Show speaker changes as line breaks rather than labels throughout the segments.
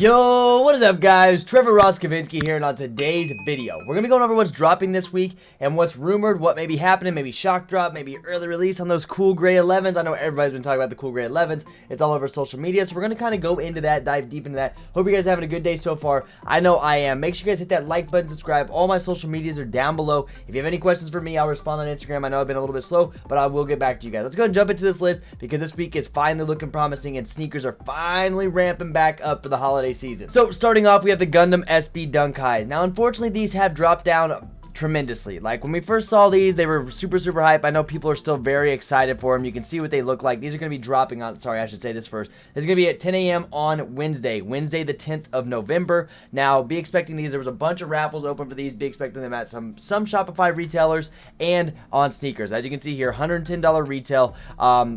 Yo, what is up guys? Trevor Roskovensky here, and on today's video, we're going to be going over what's dropping this week and what's rumored, what may be happening, maybe shock drop, maybe early release on those cool gray 11s. I know everybody's been talking about the cool gray 11s. It's all over social media, so we're going to kind of go into that, dive deep into that. Hope you guys are having a good day so far. I know I am. Make sure you guys hit that like button, subscribe. All my social medias are down below. If you have any questions for me, I'll respond on Instagram. I know I've been a little bit slow, but I will get back to you guys. Let's go ahead and jump into this list because this week is finally looking promising and sneakers are finally ramping back up for the holiday season. So starting off, we have the Gundam SB Dunk Highs. Now, unfortunately, these have dropped down tremendously. Like when we first saw these, they were super hype. I know people are still very excited for them. You can see what they look like. These are going to be dropping on, sorry, I should say this first. This is going to be at 10 a.m. on Wednesday the 10th of November. Now, be expecting these. There was a bunch of raffles open for these. Be expecting them at some Shopify retailers and on sneakers. As you can see here, $110 retail.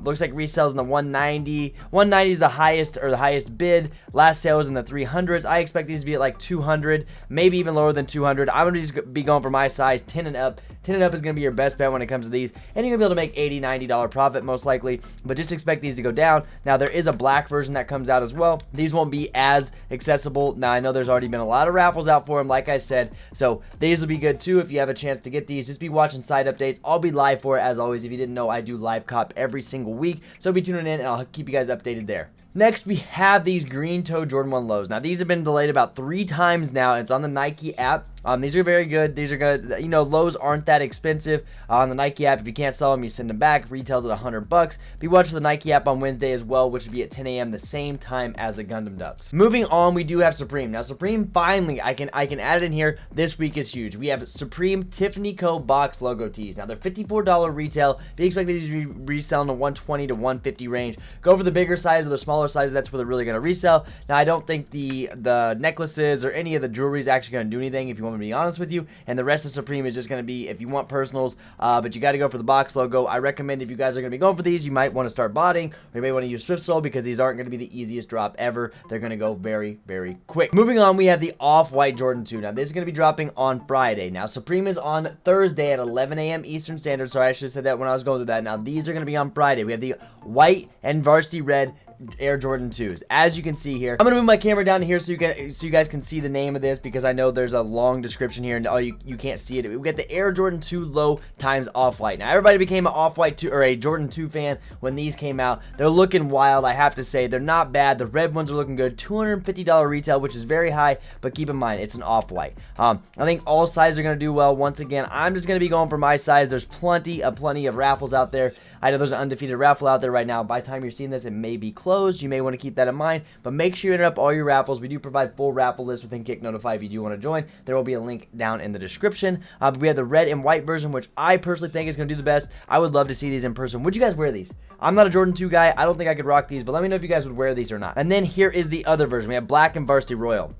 Looks like resales in the 190. 190 is the highest bid. Last sale was in the 300s. I expect these to be at like 200, maybe even lower than 200. I'm going to just be going for my size, 10 and up. 10 and up is going to be your best bet when it comes to these, and you're going to be able to make $80, $90 profit most likely, but just expect these to go down. Now, there is a black version that comes out as well. These won't be as accessible. Now, I know there's already been a lot of raffles out for them, like I said, so these will be good too if you have a chance to get these. Just be watching side updates. I'll be live for it, as always. If you didn't know, I do live cop every single week, so be tuning in, and I'll keep you guys updated there. Next, we have these green toe Jordan 1 lows. Now, these have been delayed about 3 times now. It's on the Nike app. These are very good. These are good. You know, lows aren't that expensive on the Nike app. If you can't sell them, you send them back. Retails at $100. Be watching for the Nike app on Wednesday as well, which would be at 10 a.m. the same time as the Gundam Ducks. Moving on, we do have Supreme. Now, Supreme, finally, I can add it in here. This week is huge. We have Supreme Tiffany Co. box logo tees. Now, they're $54 retail. Be expecting these to be reselling in the $120 to $150 range. Go for the bigger size or the smaller size. That's where they're really going to resell. Now, I don't think the necklaces or any of the jewelry is actually going to do anything, if you want me to be honest with you, and the rest of Supreme is just going to be if you want personals, but you got to go for the box logo. I recommend if you guys are going to be going for these, you might want to start botting, or you may want to use Swift Sole because these aren't going to be the easiest drop ever. They're going to go very quick. Moving on, we have the Off-White Jordan 2. Now, this is going to be dropping on Friday. Now, Supreme is on Thursday at 11 a.m. Eastern Standard. Sorry, I should have said that when I was going through that. Now, these are going to be on Friday. We have the white and Varsity red Air Jordan 2s. As you can see here, I'm gonna move my camera down here so you guys can see the name of this, because I know there's a long description here and you can't see it. We get the Air Jordan 2 low times Off-White. Now, everybody became an Off-White 2 or a Jordan 2 fan when these came out. They're looking wild, I have to say. They're not bad. The red ones are looking good. $250 retail, which is very high, but keep in mind it's an Off-White. I think all sizes are gonna do well. Once again, I'm just gonna be going for my size. There's plenty of raffles out there. I know there's an undefeated raffle out there right now. By the time you're seeing this, it may be closed. You may want to keep that in mind, but make sure you enter up all your raffles. We do provide full raffle lists within Kckd Notify if you do want to join. There will be a link down in the description. We have the red and white version, which I personally think is going to do the best. I would love to see these in person. Would you guys wear these? I'm not a Jordan 2 guy. I don't think I could rock these, but let me know if you guys would wear these or not. And then here is the other version. We have black and Varsity Royal.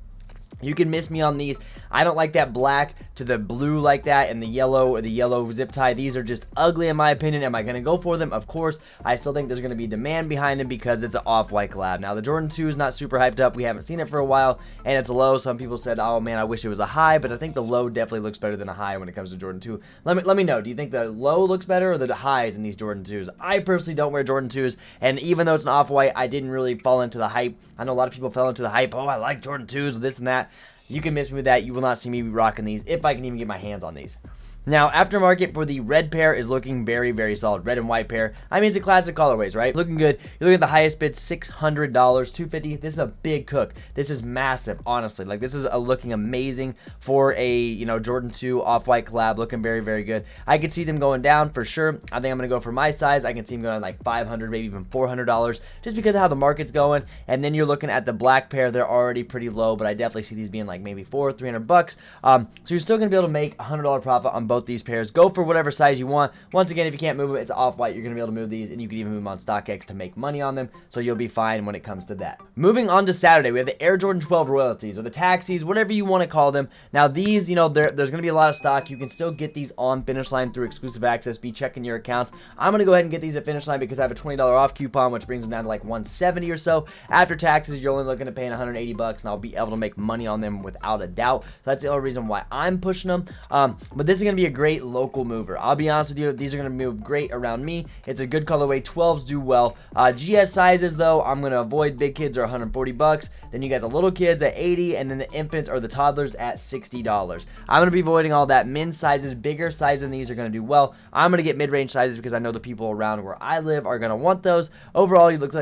You can miss me on these. I don't like that black to the blue like that and the yellow zip tie. These are just ugly in my opinion. Am I going to go for them? Of course. I still think there's going to be demand behind them because it's an Off-White collab. Now, the Jordan 2 is not super hyped up. We haven't seen it for a while, and it's a low. Some people said, oh man, I wish it was a high, but I think the low definitely looks better than a high when it comes to Jordan 2. Let me know. Do you think the low looks better or the highs in these Jordan 2s? I personally don't wear Jordan 2s, and even though it's an Off-White, I didn't really fall into the hype. I know a lot of people fell into the hype. Oh, I like Jordan 2s, this and that. You can miss me with that. You will not see me rocking these if I can even get my hands on these. Now, aftermarket for the red pair is looking very solid. Red and white pair. I mean, it's a classic colorways, right? Looking good. You look at the highest bid, $600, $250. This is a big cook. This is massive, honestly. Like, this is looking amazing for a, you know, Jordan 2 Off-White collab. Looking very good. I could see them going down for sure. I think I'm going to go for my size. I can see them going like $500, maybe even $400, just because of how the market's going. And then you're looking at the black pair. They're already pretty low, but I definitely see these being like maybe $300. So you're still going to be able to make $100 profit on both these pairs. Go for whatever size you want. Once again, if you can't move them, it's Off-White. You're going to be able to move these, and you can even move them on StockX to make money on them, so you'll be fine when it comes to that. Moving on to Saturday, we have the Air Jordan 12 Royalties, or the Taxis, whatever you want to call them. Now, these, you know, there's going to be a lot of stock. You can still get these on Finish Line through exclusive access. Be checking your accounts. I'm going to go ahead and get these at Finish Line because I have a $20 off coupon, which brings them down to like $170 or so. After taxes, you're only looking at paying $180, and I'll be able to make money on them without a doubt. So that's the only reason why I'm pushing them. But this is going to be be a great local mover. I'll be honest with you, these are going to move great around me. It's a good colorway. 12s do well. GS sizes, though, I'm going to avoid. Big kids are 140 bucks. Then you got the little kids at 80, and then the infants or the toddlers at $60. I'm going to be avoiding all that. Min sizes, bigger sizes than these are going to do well. I'm going to get mid-range sizes because I know the people around where I live are going to want those. Overall, it looks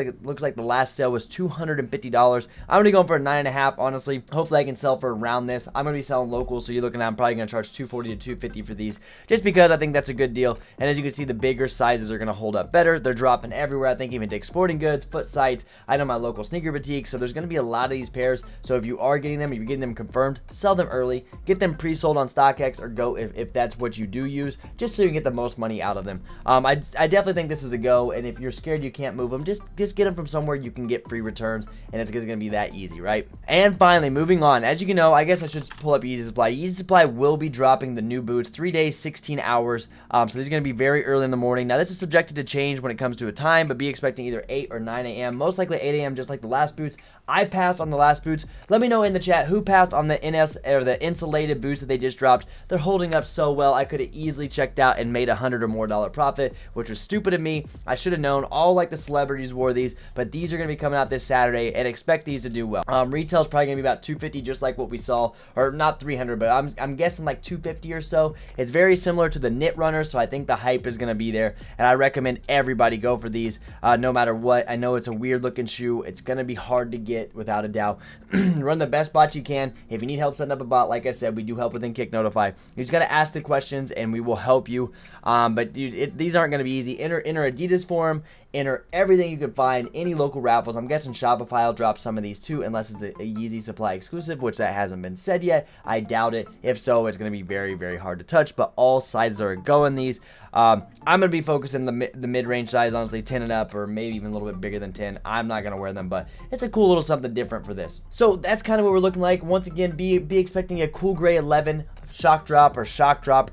like the last sale was $250. I'm going to be going for a 9.5, honestly. Hopefully, I can sell for around this. I'm going to be selling local, so you're looking at I'm probably going to charge $240 to $250 for these, just because I think that's a good deal. And as you can see, the bigger sizes are going to hold up better. They're dropping everywhere. I think even Dick's Sporting Goods, Foot Sites. I know my local sneaker boutique, so there's going to be a lot of these pairs. So if you are getting them, if you're getting them confirmed, sell them early. Get them pre-sold on StockX or go if that's what you do use, just so you can get the most money out of them. I definitely think this is a go, and if you're scared you can't move them, just get them from somewhere you can get free returns, and it's going to be that easy, right? And finally, moving on. As you can know, I guess I should pull up Easy Supply. Easy Supply will be dropping the new boots 3 days, 16 hours. So these are going to be very early in the morning. Now, this is subjected to change when it comes to a time, but be expecting either 8 or 9 a.m. Most likely 8 a.m. just like the last boots. I passed on the last boots. Let me know in the chat who passed on the NS or the insulated boots that they just dropped. They're holding up so well. I could have easily checked out and made $100 or more profit, which was stupid of me. I should have known. All like the celebrities wore these, but these are going to be coming out this Saturday, and expect these to do well. Retail is probably going to be about $250, just like what we saw, or not $300, but I'm guessing like $250 or so. It's very similar to the knit runner, so I think the hype is going to be there, and I recommend everybody go for these, no matter what. I know it's a weird looking shoe. It's going to be hard to get, without a doubt. Run the best bot you can. If you need help setting up a bot, like I said, we do help within Kckd Notify. You just got to ask the questions, and we will help you. But dude, these aren't going to be easy. Enter Adidas forum. Enter everything you can find, any local raffles. I'm guessing Shopify will drop some of these too, unless it's a Yeezy Supply exclusive, which that hasn't been said yet. I doubt it. If so, it's going to be very, very hard to touch, but all sizes are going these. I'm going to be focusing the mid-range size, honestly, 10 and up, or maybe even a little bit bigger than 10. I'm not going to wear them, but it's a cool little something different for this. So that's kind of what we're looking like. Once again, be expecting a cool gray 11 shock drop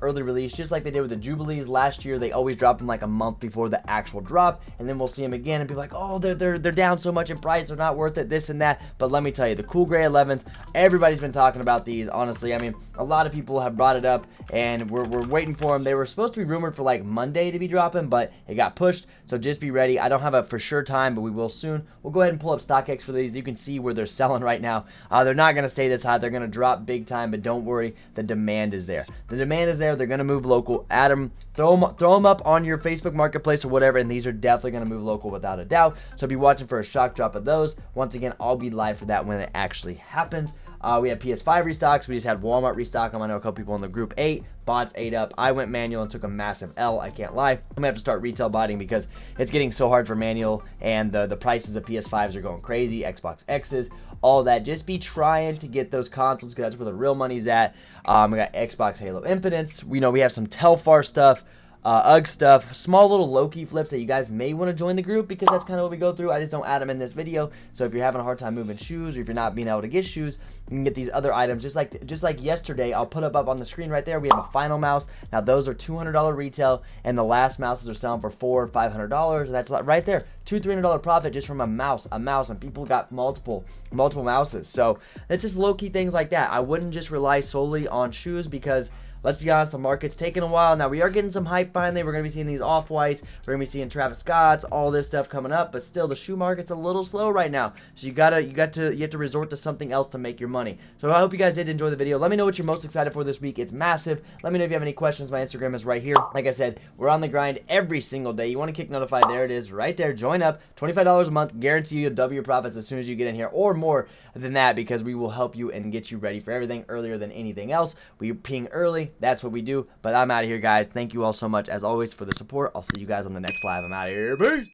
early release, just like they did with the Jubilees last year. They always drop them like a month before the actual drop, and then we'll see them again and be like, oh, they're down so much in price, they're not worth it, this and that. But let me tell you, the cool gray 11s, everybody's been talking about these. Honestly, I mean, a lot of people have brought it up, and we're waiting for them. They were supposed to be rumored for like Monday to be dropping, but it got pushed, so just be ready. I don't have a for sure time, but we will soon. We'll go ahead and pull up StockX for these. You can see where they're selling right now. They're not going to stay this high. They're going to drop big time, but don't worry, the demand is there. The demand is there. They're going to move local. Add them, throw them up on your Facebook Marketplace or whatever, and these are definitely going to move local without a doubt. So be watching for a shock drop of those. Once again, I'll be live for that when it actually happens. We have Ps5 Restocks. We just had Walmart restock them. I know a couple people in the group ate. Bots ate up. I went manual and took a massive L. I can't lie. I'm going to have to start retail botting because it's getting so hard for manual, and the prices of PS5s are going crazy. Xbox X's, all that. Just be trying to get those consoles because that's where the real money's at. We got Xbox Halo Infinite. We know we have some Telfar stuff. UGG stuff, small little low-key flips that you guys may want to join the group because that's kind of what we go through. I just don't add them in this video. So if you're having a hard time moving shoes, or if you're not being able to get shoes, you can get these other items. Just like yesterday, I'll put up on the screen right there. We have a final mouse. Now those are $200 retail, and the last mouses are selling for $400 or $500. That's right there, $200-300 profit just from a mouse, and people got multiple mouses. So it's just low-key things like that. I wouldn't just rely solely on shoes because, let's be honest, the market's taking a while. Now, we are getting some hype finally. We're going to be seeing these Off-Whites. We're going to be seeing Travis Scott's, all this stuff coming up. But still, the shoe market's a little slow right now. So you have to resort to something else to make your money. So I hope you guys did enjoy the video. Let me know what you're most excited for this week. It's massive. Let me know if you have any questions. My Instagram is right here. Like I said, we're on the grind every single day. You want to Kckd Notify? There it is right there. Join up. $25 a month. Guarantee you'll double your profits as soon as you get in here, or more than that, because we will help you and get you ready for everything earlier than anything else. We ping early. That's what we do. But I'm out of here, guys. Thank you all so much, as always, for the support. I'll see you guys on the next live. I'm out of here. Peace.